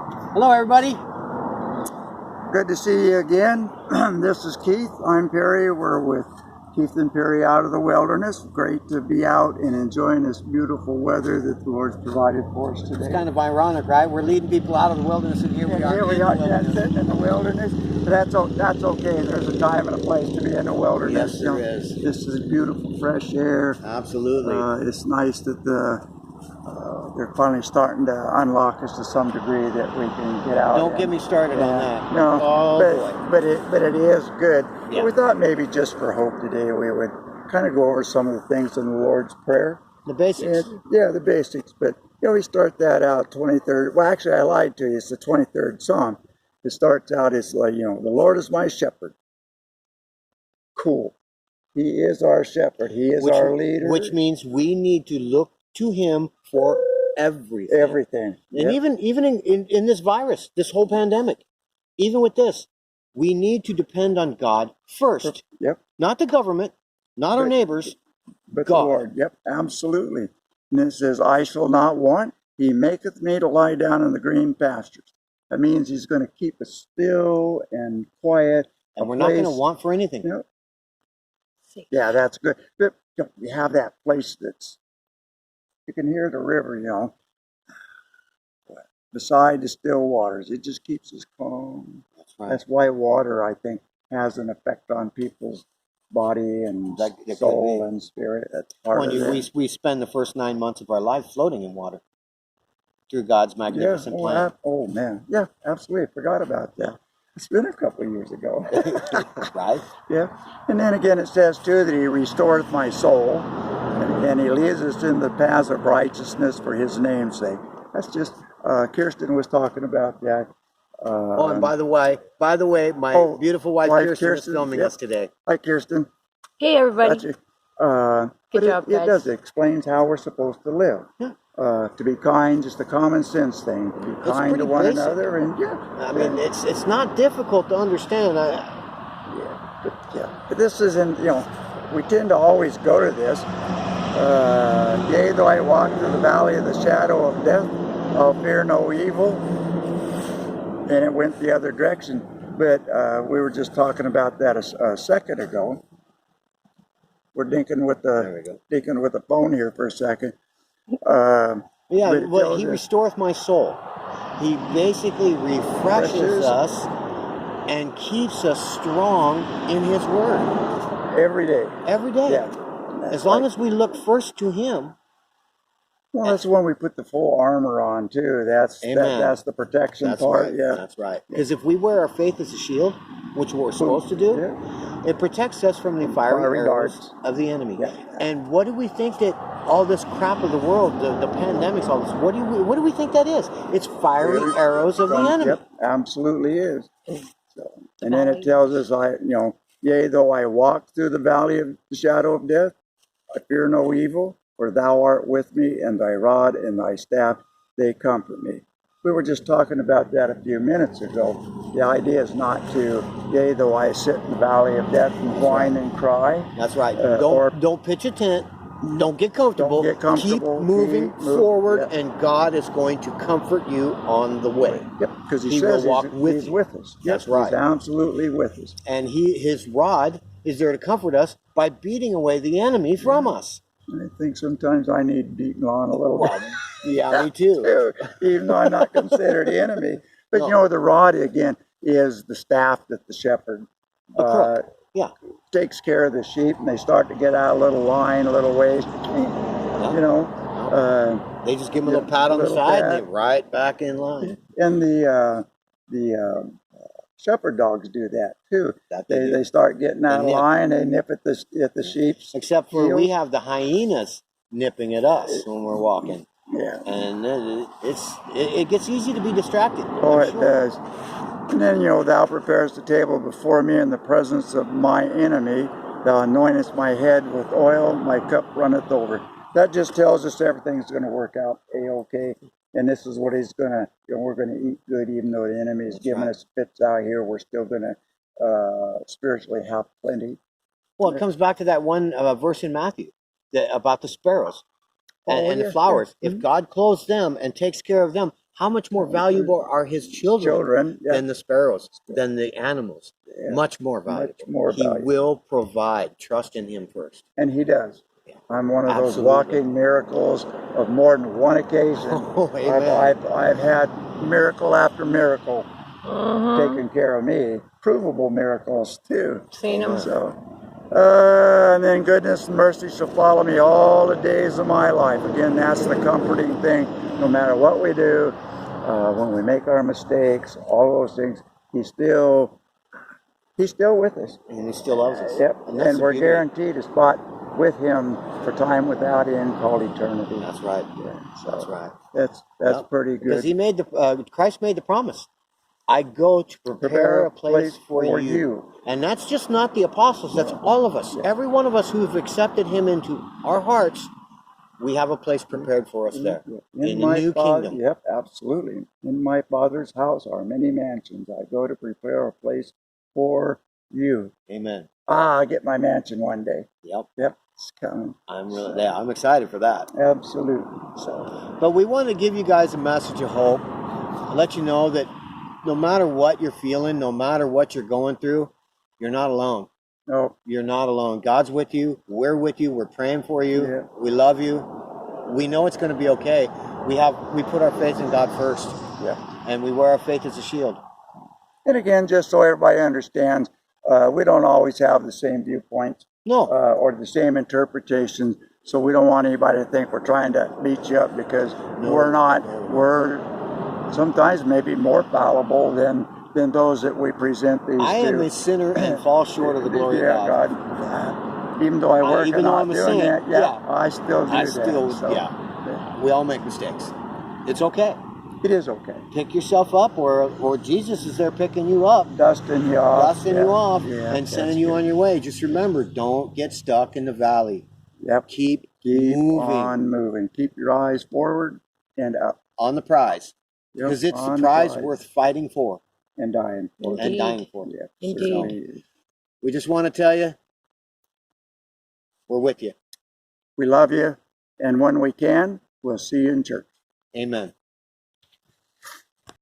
Hello, everybody. Good to see you again. This is Keith. I'm Perry. We're with Keith and Perry out of the wilderness. Great to be out and enjoying this beautiful weather that the Lord's provided for us today. It's kind of ironic, right? We're leading people out of the wilderness, and here we are. Here we are, sitting in the wilderness. But that's okay. There's a time and a place to be in the wilderness. Yes, there is. This is beautiful, fresh air. Absolutely. It's nice that they're finally starting to unlock us to some degree that we can get out. Don't get me started on that. No, Oh, but it is good. Yeah. We thought maybe just for hope today we would kind of go over some of the things in the Lord's Prayer. The basics. The basics. But we start that out 23rd. Well, actually, I lied to you. It's the 23rd Psalm. It starts out as like, the Lord is my shepherd. Cool. He is our shepherd. He is our leader. Which means we need to look to Him for everything. Everything. And even in this virus, this whole pandemic, even with this, we need to depend on God first. Yep. Not the government, not our neighbors, but God. The Lord. Yep, absolutely. And it says, I shall not want. He maketh me to lie down in the green pastures. That means He's going to keep us still and quiet. And we're not going to want for anything. Yep. Yeah, that's good. But we have that place that's, you can hear the river, beside the still waters. It just keeps us calm. That's right. That's why water, I think, has an effect on people's body and soul and spirit. That's part of it. We spend the first 9 months of our life floating in water through God's magnificent plan. Oh, man. Yeah, absolutely. I forgot about that. It's been a couple of years ago. Right? Yeah. And then again, it says, too, that He restoreth my soul, and He leads us in the paths of righteousness for His name's sake. That's just, Kirsten was talking about that. And by the way, my beautiful wife Kirsten is filming us today. Hi, Kirsten. Hey, everybody. Good Good job, guys. It does. It explains how we're supposed to live. Yeah. To be kind, just a common sense thing. To be kind to one another, and I mean, it's not difficult to understand. But this isn't. We tend to always go to this. Yea, though I walk through the valley of the shadow of death, I'll fear no evil. And it went the other direction. But we were just talking about that a second ago. We're dinking with the phone here for a second. He restoreth my soul. He basically refreshes us and keeps us strong in His Word. Every day. Every day. Yeah. As long as we look first to Him. Well, that's when we put the full armor on, too. That's the protection part. Right. Yeah, that's right. Because if we wear our faith as a shield, which we're supposed to do, it protects us from the fiery arrows of the enemy. Yeah. And what do we think that all this crap of the world, the pandemics, all this, what do we think that is? It's fiery arrows of the enemy. Yep, absolutely is. So, and then it tells us, yea, though I walk through the valley of the shadow of death, I fear no evil. For thou art with me, and thy rod and thy staff, they comfort me. We were just talking about that a few minutes ago. The idea is not to, yea, though I sit in the valley of death and whine and cry. That's right. Don't pitch a tent. Don't get comfortable. Keep moving forward, and God is going to comfort you on the way. Yep, because He says will walk He's with us. That's right. He's absolutely with us. And His rod is there to comfort us by beating away the enemy from us. I think sometimes I need beating on a little bit. Yeah, me too. Even though I'm not considered the enemy. But the rod, again, is the staff that the shepherd takes care of the sheep, and they start to get out a little line, a little ways. They just give them a little pat on the side, and they're right back in line. And the shepherd dogs do that too. They start getting out of line. They nip at the sheep's. Except for we have the hyenas nipping at us when we're walking. Yeah, and it gets easy to be distracted. Oh, it does. And then thou preparest the table before me in the presence of my enemy. Thou anointest my head with oil. My cup runneth over. That just tells us everything's going to work out a-okay. And this is what He's going to, we're going to eat good, even though the enemy is giving us fits out here. We're still going to spiritually have plenty. Well, it comes back to that one verse in Matthew about the sparrows and the flowers. Yeah. If God clothes them and takes care of them, How much more valuable are his children yeah. than the sparrows, than the animals? Yeah. Much more valuable. Much more he valuable. will provide. Trust in him first. And he does. Yeah. I'm one of those Absolutely. walking miracles of more than one occasion. Oh, amen. I've had miracle after miracle taking care of me. Provable miracles too. Seen them. So, and then goodness and mercy shall follow me all the days of my life. Again, that's the comforting thing. No matter what we do, when we make our mistakes, all those things, He's still with us. And he still loves us. Yep. And we're beauty. guaranteed a spot with him for time without end called eternity. That's right. Yeah, so That's right. That's pretty good. Because Christ made the promise. I go to prepare a place for you. And that's just not the apostles, that's all of us. Every one of us who've accepted him into our hearts, we have a place prepared for us there. In the new kingdom. Yep, absolutely. In my Father's house are many mansions. I go to prepare a place for you. Amen. I get my mansion one day. Yep. Yep, it's coming. I'm excited for that. Absolutely. But we want to give you guys a message of hope. Let you know that no matter what you're feeling, no matter what you're going through, you're not alone. No. You're not alone. God's with you. We're with you. We're praying for you. Yeah. We love you. We know it's going to be okay. We put our faith in God first. Yeah. And we wear our faith as a shield. And again, just so everybody understands, we don't always have the same viewpoints. No. Or the same interpretations. So we don't want anybody to think we're trying to beat you up, because we're not. We're sometimes maybe more fallible than those that we present these I am to. a sinner and fall short of the glory of God. God. Even though I work even and though not I'm a doing saint, that, I still do that. So, yeah. We all make mistakes. It's okay. It is okay. Pick yourself up, or Jesus is there picking you up. Dusting you off. Dusting you off and sending you on your way. Just remember, don't get stuck in the valley. Yep. Keep moving. on moving. Keep your eyes forward and up. On the prize. Yep, because it's the prize worth fighting for. And dying for. And dying for. Yeah, Indeed. We just want to tell you, we're with you. We love you. And when we can, we'll see you in church. Amen.